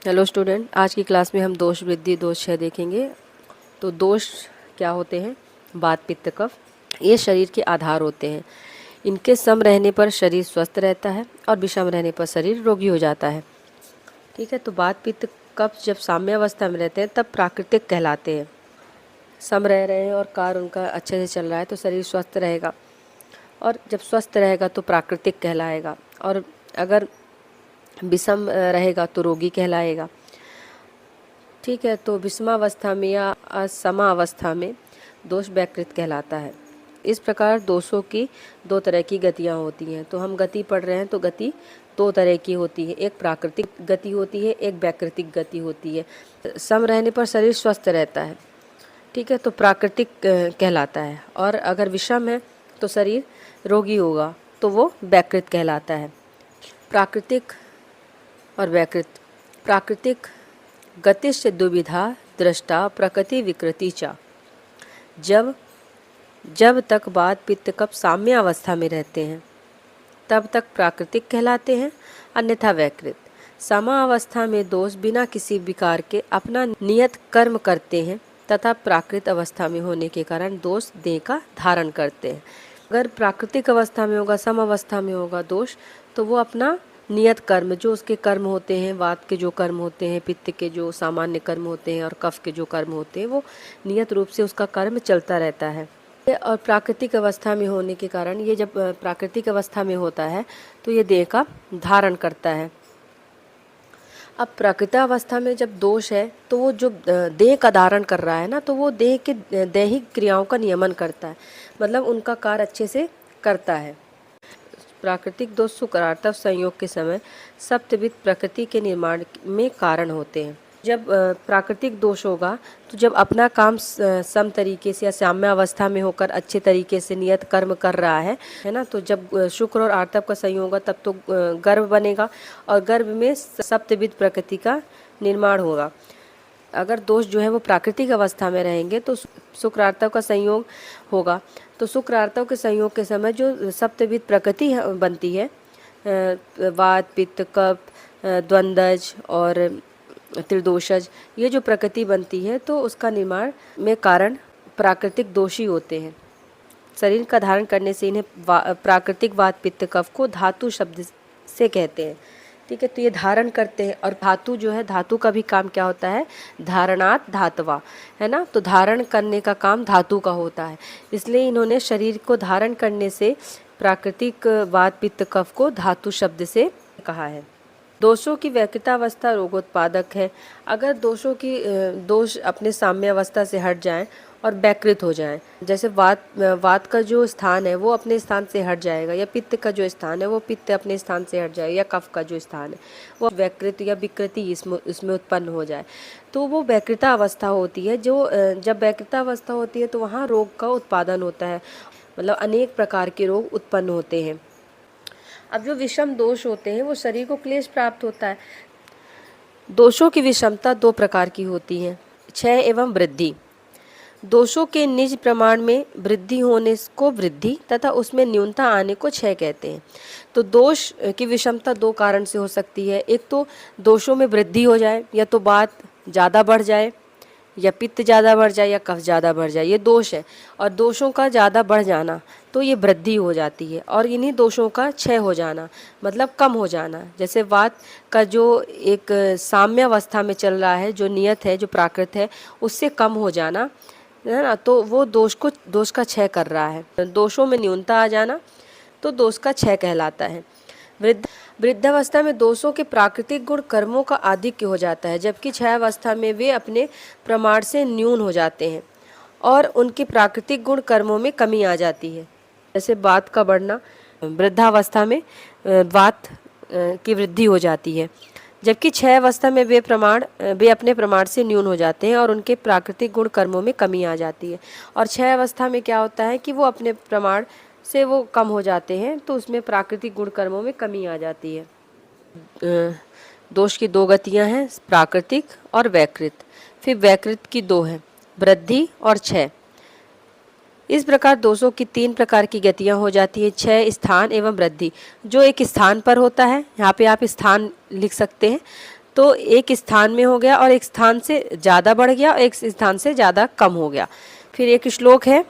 Hello student, आज की class में हम दोष वृद्धि दोष क्षय देखेंगे। तो दोष क्या होते हैं? वात पित्त कफ, ये शरीर के आधार होते हैं। इनके सम रहने पर शरीर स्वस्थ रहता है और विषम रहने पर शरीर रोगी हो जाता है। ठीक है, तो वात पित्त कफ जब साम्य अवस्था में रहते हैं तब प्राकृतिक कहलाते हैं। सम रह रहे हैं और कार्य उनका अच्छे से चल रहा है तो शरीर स्वस्थ रहेगा, और जब स्वस्थ रहेगा तो प्राकृतिक कहलाएगा, और अगर विषम रहेगा तो रोगी कहलाएगा। ठीक है, तो विषमावस्था में या असमावस्था में दोष वैकृत कहलाता है। इस प्रकार दोषों की दो तरह की गतियाँ होती हैं। तो हम गति पढ़ रहे हैं, तो गति दो तरह की होती है, एक प्राकृतिक गति होती है, एक वैकृतिक गति होती है। सम रहने पर शरीर स्वस्थ रहता है, ठीक है, तो प्राकृतिक कहलाता है, और अगर विषम है तो शरीर रोगी होगा तो वो वैकृत कहलाता है। प्राकृतिक और वैकृत। प्राकृतिक गतिश्च दुविधा दृष्टा प्रकृति विकृति चा। जब तक वात पित्त कफ साम्य अवस्था में रहते हैं तब तक प्राकृतिक कहलाते हैं, अन्यथा वैकृत। समावस्था में दोष बिना किसी विकार के अपना नियत कर्म करते हैं तथा प्राकृत अवस्था में होने के कारण दोष देह का धारण करते हैं। अगर प्राकृतिक अवस्था में होगा, सम अवस्था में होगा दोष, तो वो अपना नियत कर्म, जो उसके कर्म होते हैं, वात के जो कर्म होते हैं, पित्त के जो सामान्य कर्म होते हैं और कफ के जो कर्म होते हैं, वो नियत रूप से उसका कर्म चलता रहता है। और प्राकृतिक अवस्था में होने के कारण ये जब प्राकृतिक अवस्था में होता है तो ये देह का धारण करता है। अब प्राकृतिक अवस्था में जब दोष है तो वो जो देह का धारण कर रहा है ना, तो वो देह के दैहिक क्रियाओं का नियमन करता है, मतलब उनका कार्य अच्छे से करता है। प्राकृतिक दोष सुकरार्तव संयोग के समय सप्तविध प्रकृति के निर्माण में कारण होते हैं। जब प्राकृतिक दोष होगा तो जब अपना काम सम तरीके से या साम्य अवस्था में होकर अच्छे तरीके से नियत कर्म कर रहा है ना, तो जब शुक्र और आर्तव का संयोग होगा तब तो गर्भ बनेगा, और गर्भ में सप्तविध प्रकृति का निर्माण होगा। अगर दोष जो है वो प्राकृतिक अवस्था में रहेंगे तो शुक्रार्तव का संयोग होगा, तो शुक्रार्तव के संयोग के समय जो सप्तविध प्रकृति बनती है, वात पित्त कफ द्वंद्वज और त्रिदोषज, ये जो प्रकृति बनती है तो उसका निर्माण में कारण प्राकृतिक दोषी होते हैं। शरीर का धारण करने से इन्हें प्राकृतिक वात पित्त कफ को धातु शब्द से कहते हैं। ठीक है, तो ये धारण करते हैं, और धातु जो है, धातु का भी काम क्या होता है? धारणात् धातवा, है ना, तो धारण करने का काम धातु का होता है। इसलिए इन्होंने शरीर को धारण करने से प्राकृतिक वात पित्त कफ को धातु शब्द से कहा है। दोषों की वैकृतावस्था रोगोत्पादक है। अगर दोष अपने साम्य अवस्था से हट जाएं और वैकृत हो जाएं, जैसे वात का जो स्थान है वो अपने स्थान से हट जाएगा, या पित्त का जो स्थान है वो पित्त अपने स्थान से हट जाएगा, या कफ का जो स्थान है वो वैकृत या विकृति इसमें उत्पन्न हो जाए, तो वो वैकृता अवस्था होती है। जब वैकृता अवस्था होती है तो वहाँ रोग का उत्पादन होता है, मतलब अनेक प्रकार के रोग उत्पन्न होते हैं। अब जो विषम दोष होते हैं वो शरीर को क्लेश प्राप्त होता है। दोषों की विषमता दो प्रकार की होती है, क्षय एवं वृद्धि। दोषों के निज प्रमाण में वृद्धि होने को वृद्धि तथा उसमें न्यूनता आने को क्षय कहते हैं। तो दोष की विषमता दो कारण से हो सकती है। एक तो दोषों में वृद्धि हो जाए, या तो वात ज़्यादा बढ़ जाए, या पित्त ज़्यादा बढ़ जाए, या कफ ज़्यादा बढ़ जाए, ये दोष है। और दोषों का ज़्यादा बढ़ जाना तो ये वृद्धि हो जाती है, और इन्हीं दोषों का क्षय हो जाना मतलब कम हो जाना। जैसे वात का जो एक साम्य अवस्था में चल रहा है, जो नियत है, जो प्राकृत है, उससे कम हो जाना, है ना, तो वो दोष का क्षय कर रहा है। दोषों में न्यूनता आ जाना तो दोष का क्षय कहलाता है। वृद्धावस्था में दोषों के प्राकृतिक गुण कर्मों का आधिक्य हो जाता है, जबकि क्षयावस्था में वे अपने प्रमाण से न्यून हो जाते हैं और उनके प्राकृतिक गुण कर्मों में कमी आ जाती है। जैसे वात का बढ़ना, वृद्धावस्था में वात की वृद्धि हो जाती है, जबकि क्षयावस्था में वे अपने प्रमाण से न्यून हो जाते हैं और उनके प्राकृतिक गुण कर्मों में कमी आ जाती है। और क्षयावस्था में क्या होता है कि वो अपने प्रमाण से वो कम हो जाते हैं, तो उसमें प्राकृतिक गुण कर्मों में कमी आ जाती है। दोष की दो गतियां हैं, प्राकृतिक और वैकृत। फिर वैकृत की दो है, वृद्धि और क्षय। इस प्रकार दोषों की तीन प्रकार की गतियां हो जाती है, क्षय, स्थान एवं वृद्धि। जो एक स्थान पर होता है, यहाँ पे आप स्थान लिख सकते हैं, तो एक स्थान में हो गया और एक स्थान से ज़्यादा बढ़ गया और एक स्थान से ज़्यादा कम हो गया। फिर एक श्लोक है,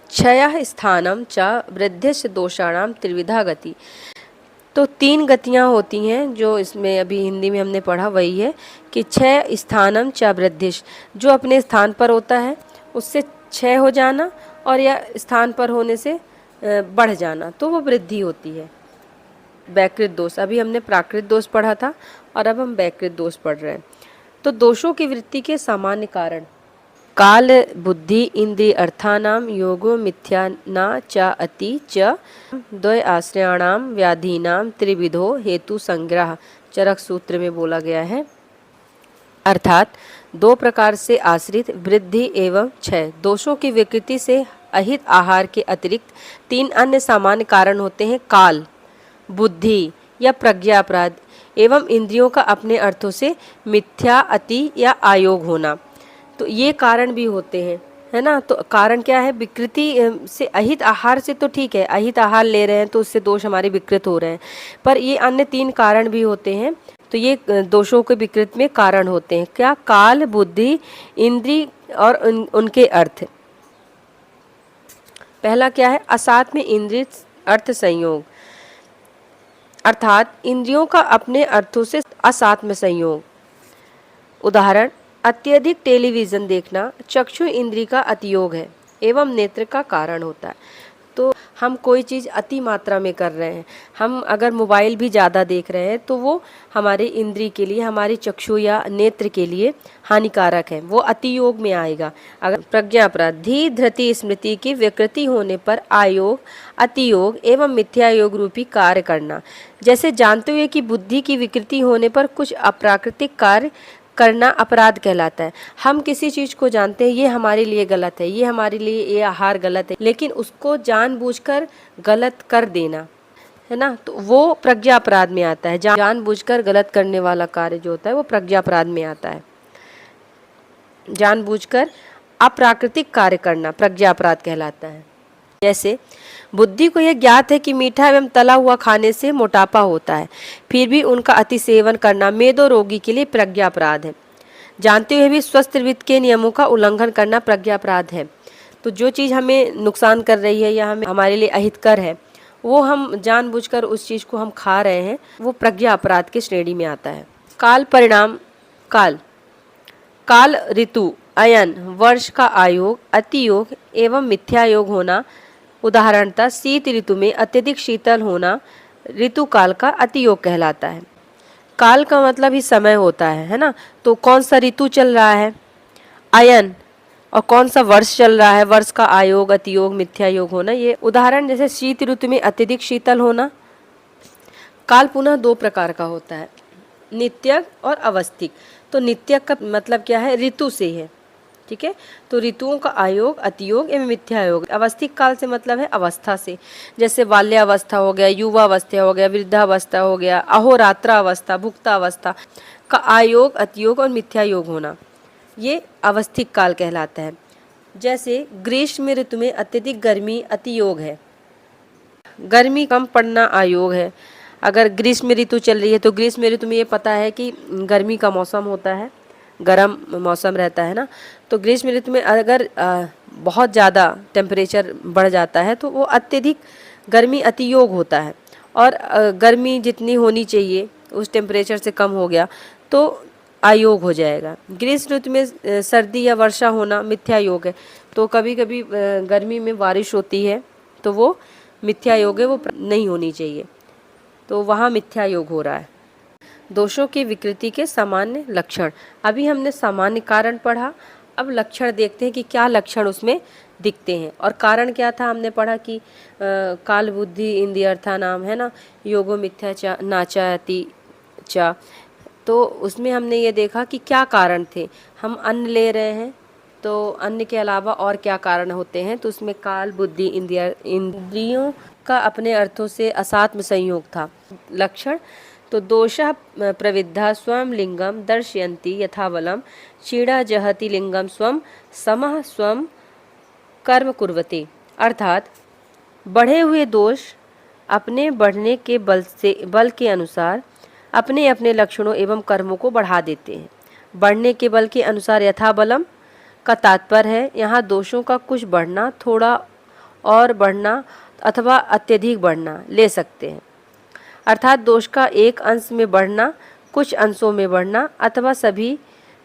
क्षय स्थानम च वृद्धिश्च दोषाणाम त्रिविधा गति। तो 3 गतियाँ होती हैं, जो इसमें अभी हिंदी में हमने पढ़ा वही है कि क्षय स्थानम च वृद्धिश्च, जो अपने स्थान पर होता है उससे क्षय हो जाना और या स्थान पर होने से बढ़ जाना, तो वो वृद्धि होती है। वैकृत दोष, अभी हमने प्राकृत दोष पढ़ा था और अब हम वैकृत दोष पढ़ रहे हैं। तो दोषों की वृत्ति के सामान्य कारण, काल बुद्धि इंद्रिय अर्थानाम योगो मिथ्या न च अति च द्वय आश्रयाणाम व्याधीनाम त्रिविधो हेतु संग्रह, चरक सूत्र में बोला गया है। अर्थात 2 प्रकार से आश्रित वृद्धि एवं क्षय दोषों की विकृति से अहित आहार के अतिरिक्त 3 अन्य सामान्य कारण होते हैं, काल, बुद्धि या प्रज्ञा अपराध एवं इंद्रियों का अपने अर्थों से मिथ्या, अति या आयोग होना। तो ये कारण भी होते हैं, है ना। तो कारण क्या है, विकृति से, अहित आहार से तो ठीक है, अहित आहार ले रहे हैं तो उससे दोष हमारे विकृत हो रहे हैं, पर ये अन्य 3 कारण भी होते हैं। तो ये दोषों के विकृत में कारण होते हैं क्या, काल, बुद्धि, इंद्रिय और उनके अर्थ। पहला क्या है, असात में इंद्रिय अर्थ संयोग, अर्थात इंद्रियों का अपने अर्थों से असात में संयोग। उदाहरण, अत्यधिक टेलीविज़न देखना चक्षु इंद्रिय का अतियोग है एवं नेत्र का कारण होता है। तो हम कोई चीज़ अति मात्रा में कर रहे हैं, हम अगर मोबाइल भी ज़्यादा देख रहे हैं तो वो हमारे इंद्रिय के लिए, हमारी चक्षु या नेत्र के लिए हानिकारक है, वो अति योग में आएगा। अगर प्रज्ञा अपराध, धी धृति स्मृति की विकृति होने पर आयोग, अतियोग एवं मिथ्या योग रूपी कार्य करना। जैसे जानते हुए कि बुद्धि की विकृति होने पर कुछ अप्राकृतिक कार्य करना अपराध कहलाता है। हम किसी चीज़ को जानते हैं ये हमारे लिए गलत है, ये हमारे लिए ये आहार गलत है, लेकिन उसको जानबूझकर गलत कर देना, है ना, तो वो प्रज्ञा अपराध में आता है। जानबूझकर गलत करने वाला कार्य जो होता है वो प्रज्ञा अपराध में आता है। जानबूझकर अप्राकृतिक कार्य करना प्रज्ञा अपराध कहलाता है। जैसे बुद्धि को यह ज्ञात है कि मीठा एवं तला हुआ खाने से मोटापा होता है, फिर भी उनका अति सेवन करना मेदो रोगी के लिए प्रज्ञा अपराध है। जानते हुए भी स्वस्थ वृत्त के नियमों का उल्लंघन करना प्रज्ञा अपराध है। तो जो चीज़ हमें नुकसान कर रही है या हमें हमारे लिए अहितकर है, वो हम जानबूझकर उस चीज़ को हम खा रहे हैं, वो प्रज्ञा अपराध की श्रेणी में आता है। काल परिणाम, काल, काल ऋतु, अयन, वर्ष का आयोग, अतियोग एवं मिथ्या योग होना। उदाहरणतः शीत ऋतु में अत्यधिक शीतल होना ऋतु काल का अतियोग कहलाता है। काल का मतलब ही समय होता है ना। तो कौन सा ऋतु चल रहा है, अयन, और कौन सा वर्ष चल रहा है, वर्ष का आयोग, अतियोग, मिथ्या योग होना। ये उदाहरण, जैसे शीत ऋतु में अत्यधिक शीतल होना। काल पुनः 2 प्रकार का होता है, नित्यक और अवस्थिक। तो नित्यक का मतलब क्या है, ऋतु से है, ठीक है। तो ऋतुओं का आयोग, अतियोग एवं मिथ्या योग। अवस्थिक काल से मतलब है अवस्था से, जैसे बाल्यावस्था हो गया, युवावस्था हो गया, वृद्धावस्था हो गया, अहोरात्र अवस्था, भुक्ता अवस्था का आयोग, अतियोग और मिथ्या योग होना, ये अवस्थिक काल कहलाता है। जैसे ग्रीष्म ऋतु में अत्यधिक गर्मी अतियोग है, गर्मी कम पड़ना आयोग है। अगर ग्रीष्म ऋतु चल रही है तो ग्रीष्म ऋतु में ये पता है कि गर्मी का मौसम होता है, गर्म मौसम रहता है ना। तो ग्रीष्म ऋतु में अगर बहुत ज़्यादा टेम्परेचर बढ़ जाता है तो वो अत्यधिक गर्मी अतियोग होता है, और गर्मी जितनी होनी चाहिए उस टेम्परेचर से कम हो गया तो अयोग हो जाएगा। ग्रीष्म ऋतु में सर्दी या वर्षा होना मिथ्या योग है। तो कभी कभी गर्मी में बारिश होती है तो वो मिथ्या योग है, वो नहीं होनी चाहिए, तो वहाँ मिथ्या योग हो रहा है। दोषों की विकृति के सामान्य लक्षण, अभी हमने सामान्य कारण पढ़ा, अब लक्षण देखते हैं कि क्या लक्षण उसमें दिखते हैं। और कारण क्या था, हमने पढ़ा कि काल बुद्धि इंद्रिय अर्था नाम, है ना, योगो मिथ्या चा नाचाति चा। तो उसमें हमने ये देखा कि क्या कारण थे। हम अन्न ले रहे हैं तो अन्न के अलावा और क्या कारण होते हैं, तो उसमें काल बुद्धि इंद्रियों का अपने अर्थों से असात्म संयोग था। लक्षण, तो दोषः प्रविद्धा स्वयं लिंगम दर्शयन्ति यथाबलम क्षीणा जहति लिंगम स्वम समः स्वम कर्म कुर्वते। अर्थात बढ़े हुए दोष अपने बढ़ने के बल के अनुसार अपने अपने लक्षणों एवं कर्मों को बढ़ा देते हैं। बढ़ने के बल के अनुसार यथाबलम का तात्पर्य है यहाँ दोषों का कुछ बढ़ना, थोड़ा और बढ़ना अथवा अत्यधिक बढ़ना ले सकते हैं। अर्थात दोष का एक अंश में बढ़ना, कुछ अंशों में बढ़ना अथवा सभी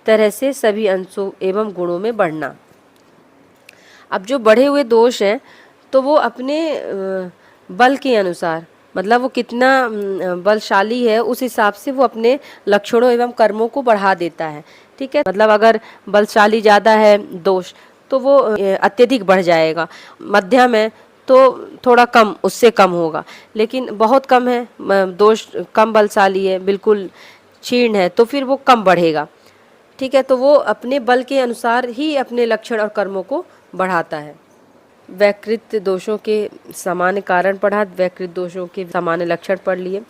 तरह से सभी अंशों एवं गुणों में बढ़ना। अब जो बढ़े हुए दोष हैं तो वो अपने बल के अनुसार, मतलब वो कितना बलशाली है उस हिसाब से वो अपने लक्षणों एवं कर्मों को बढ़ा देता है। ठीक है, मतलब अगर बलशाली ज़्यादा है दोष तो वो अत्यधिक बढ़ जाएगा, मध्यम है तो थोड़ा कम, उससे कम होगा, लेकिन बहुत कम है दोष, कम बलशाली है, बिल्कुल क्षीण है तो फिर वो कम बढ़ेगा। ठीक है, तो वो अपने बल के अनुसार ही अपने लक्षण और कर्मों को बढ़ाता है। वैकृत दोषों के सामान्य कारण पढ़ा, वैकृत दोषों के सामान्य लक्षण पढ़ लिए।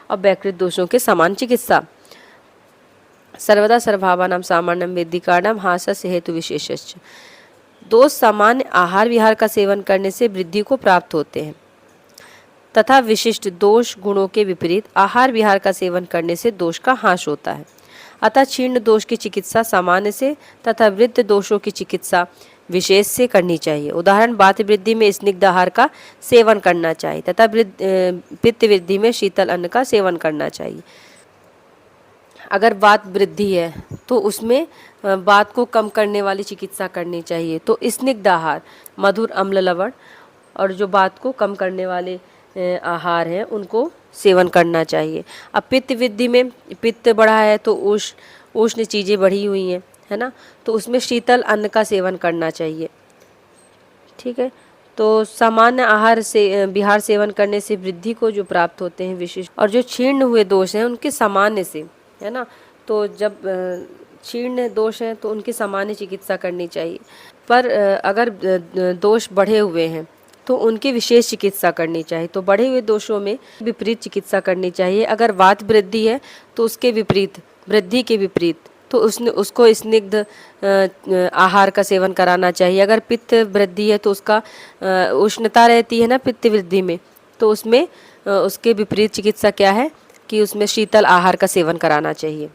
अब वैकृत दोषों के समान चिकित्सा। सर्वदा सर्वभावानां सामान्यं वेद्यि कारणं हासस्य हेतु विशेषश्च। दोष सामान्य आहार विहार का सेवन करने से वृद्धि को प्राप्त होते हैं तथा विशिष्ट दोष गुणों के विपरीत आहार विहार का सेवन करने से दोष का ह्रास होता है। अतः क्षीण दोष की चिकित्सा सामान्य से तथा वृद्ध दोषों की चिकित्सा विशेष से करनी चाहिए। उदाहरण, वात वृद्धि में स्निग्ध आहार का सेवन करना चाहिए तथा पित्त वृद्धि में शीतल अन्न का सेवन करना चाहिए। अगर वात वृद्धि है तो उसमें वात को कम करने वाली चिकित्सा करनी चाहिए, तो स्निग्ध आहार, मधुर, अम्ल, लवण और जो वात को कम करने वाले आहार हैं उनको सेवन करना चाहिए। अब पित्त वृद्धि में पित्त बढ़ा है तो उष्ण चीज़ें बढ़ी हुई हैं, है ना, तो उसमें शीतल अन्न का सेवन करना चाहिए। ठीक है, तो सामान्य आहार से विहार सेवन करने से वृद्धि को जो प्राप्त होते हैं विशिष्ट, और जो क्षीण हुए दोष हैं उनके सामान्य से, है ना, तो जब क्षीण दोष हैं तो उनकी सामान्य चिकित्सा करनी चाहिए। पर अगर दोष बढ़े हुए हैं तो उनकी विशेष चिकित्सा करनी चाहिए। तो बढ़े हुए दोषों में विपरीत चिकित्सा करनी चाहिए। अगर वात वृद्धि है तो उसके विपरीत, वृद्धि के विपरीत, तो उसको स्निग्ध आहार का सेवन कराना चाहिए। अगर पित्त वृद्धि है तो उसका उष्णता रहती है ना पित्त वृद्धि में, तो उसमें उसके विपरीत चिकित्सा क्या है कि उसमें शीतल आहार का सेवन कराना चाहिए।